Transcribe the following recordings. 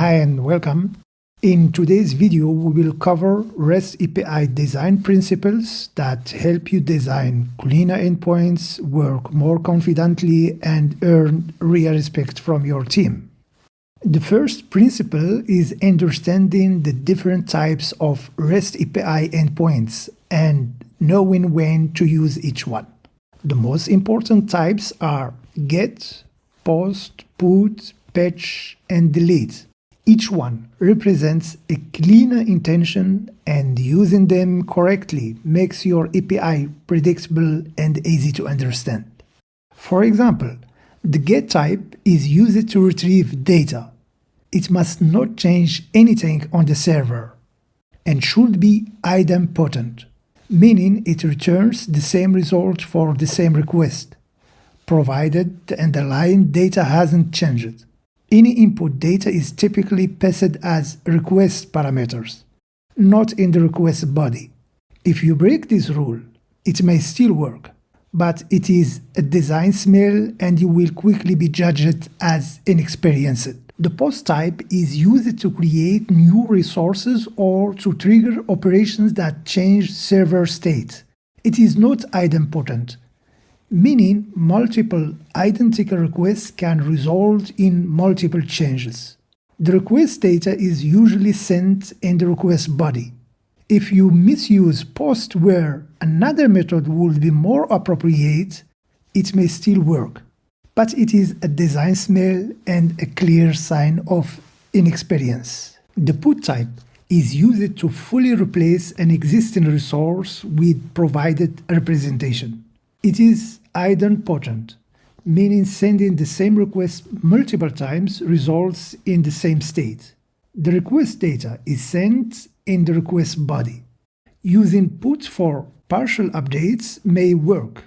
Hi and welcome. In today's video, we will cover REST API design principles that help you design cleaner endpoints, work more confidently, and earn real respect from your team. The first principle is understanding the different types of REST API endpoints and knowing when to use each one. The most important types are GET, POST, PUT, PETCH, and DELETE. Each one represents a cleaner intention, and using them correctly makes your API predictable and easy to understand. For example, the GET type is used to retrieve data. It must not change anything on the server and should be idempotent, meaning it returns the same result for the same request, provided the underlying data hasn't changed. Any input data is typically passed as request parameters, not in the request body. If you break this rule, it may still work, but it is a design smell and you will quickly be judged as inexperienced. The POST type is used to create new resources or to trigger operations that change server state. It is not idempotent, meaning multiple identical requests can result in multiple changes. The request data is usually sent in the request body. If you misuse POST where another method would be more appropriate, it may still work, but it is a design smell and a clear sign of inexperience. The PUT type is used to fully replace an existing resource with provided representation. It is idempotent, meaning sending the same request multiple times results in the same state. The request data is sent in the request body. Using PUT for partial updates may work,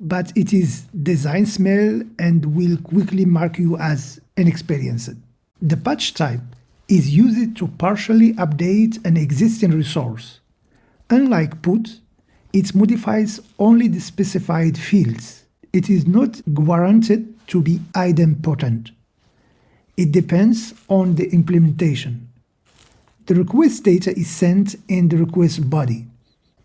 but it is design smell and will quickly mark you as inexperienced. The patch type is used to partially update an existing resource. Unlike PUT, it modifies only the specified fields. It is not guaranteed to be idempotent. It depends on the implementation. The request data is sent in the request body.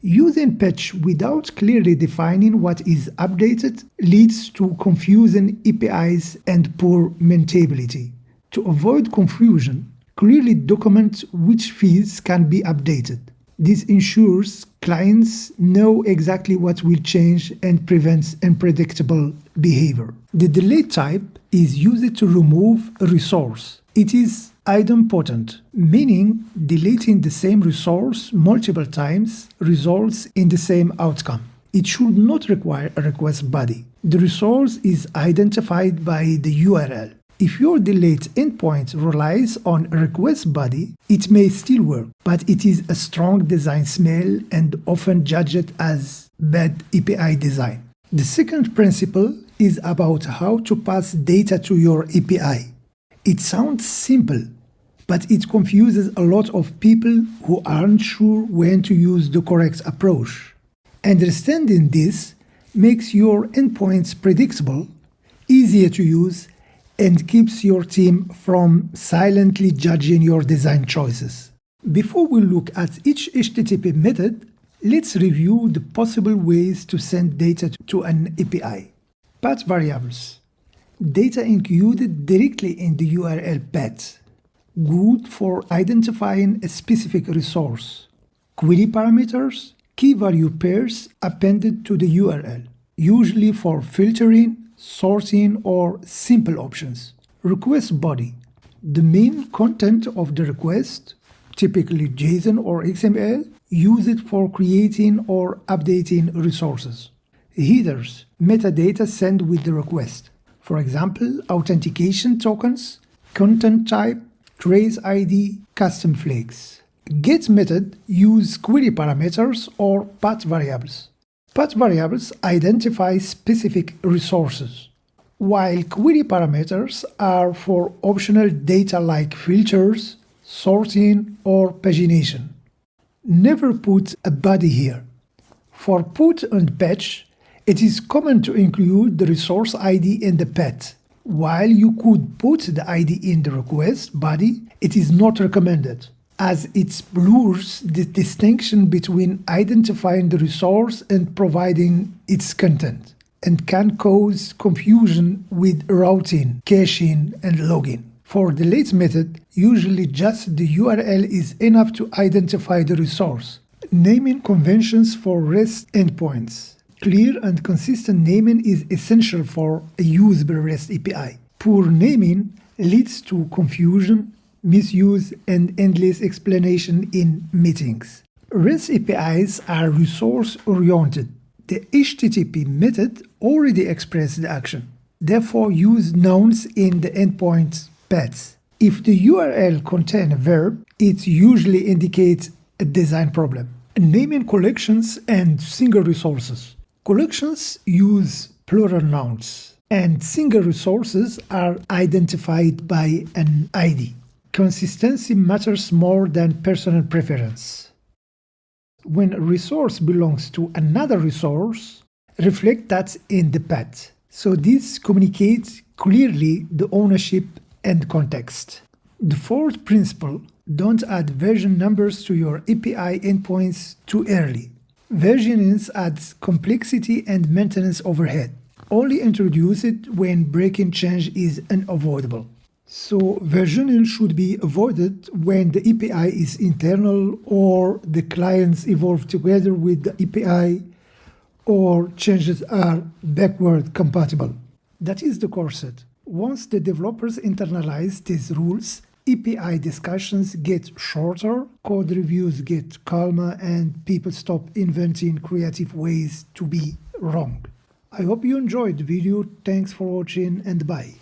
Using patch without clearly defining what is updated leads to confusing APIs and poor maintainability. To avoid confusion, clearly document which fields can be updated. This ensures clients know exactly what will change and prevents unpredictable behavior. The delete type is used to remove a resource. It is idempotent, meaning deleting the same resource multiple times results in the same outcome. It should not require a request body. The resource is identified by the URL. If your delete endpoint relies on a request body, it may still work, but it is a strong design smell and often judged as bad API design. The second principle is about how to pass data to your API. It sounds simple, but it confuses a lot of people who aren't sure when to use the correct approach. Understanding this makes your endpoints predictable, easier to use, and keeps your team from silently judging your design choices. Before we look at each HTTP method, let's review the possible ways to send data to an API. Path variables. Data included directly in the URL path. Good for identifying a specific resource. Query parameters. Key value pairs appended to the URL, usually for filtering, sorting, or simple options. Request body. The main content of the request, typically JSON or XML, used for creating or updating resources. Headers. Metadata sent with the request. For example, authentication tokens, content type, trace ID, custom flags. Get method use query parameters or path variables. Path variables identify specific resources, while query parameters are for optional data like filters, sorting, or pagination. Never put a body here. For PUT and patch, it is common to include the resource ID in the path. While you could put the ID in the request body, it is not recommended, as it blurs the distinction between identifying the resource and providing its content, and can cause confusion with routing, caching, and logging. For the late method, usually just the URL is enough to identify the resource. Naming conventions for REST endpoints. Clear and consistent naming is essential for a usable REST API. Poor naming leads to confusion, misuse, and endless explanation in meetings. REST APIs are resource-oriented. The HTTP method already expresses the action. Therefore, use nouns in the endpoint paths. If the URL contains a verb, it usually indicates a design problem. Naming collections and single resources. Collections use plural nouns, and single resources are identified by an ID. Consistency matters more than personal preference. When a resource belongs to another resource, reflect that in the path. So this communicates clearly the ownership and context. The fourth principle, don't add version numbers to your API endpoints too early. Versioning adds complexity and maintenance overhead. Only introduce it when breaking change is unavoidable. So versioning should be avoided when the API is internal or the clients evolve together with the API or changes are backward compatible. That is the core set. Once the developers internalize these rules, API discussions get shorter, code reviews get calmer, and people stop inventing creative ways to be wrong. I hope you enjoyed the video. Thanks for watching and bye.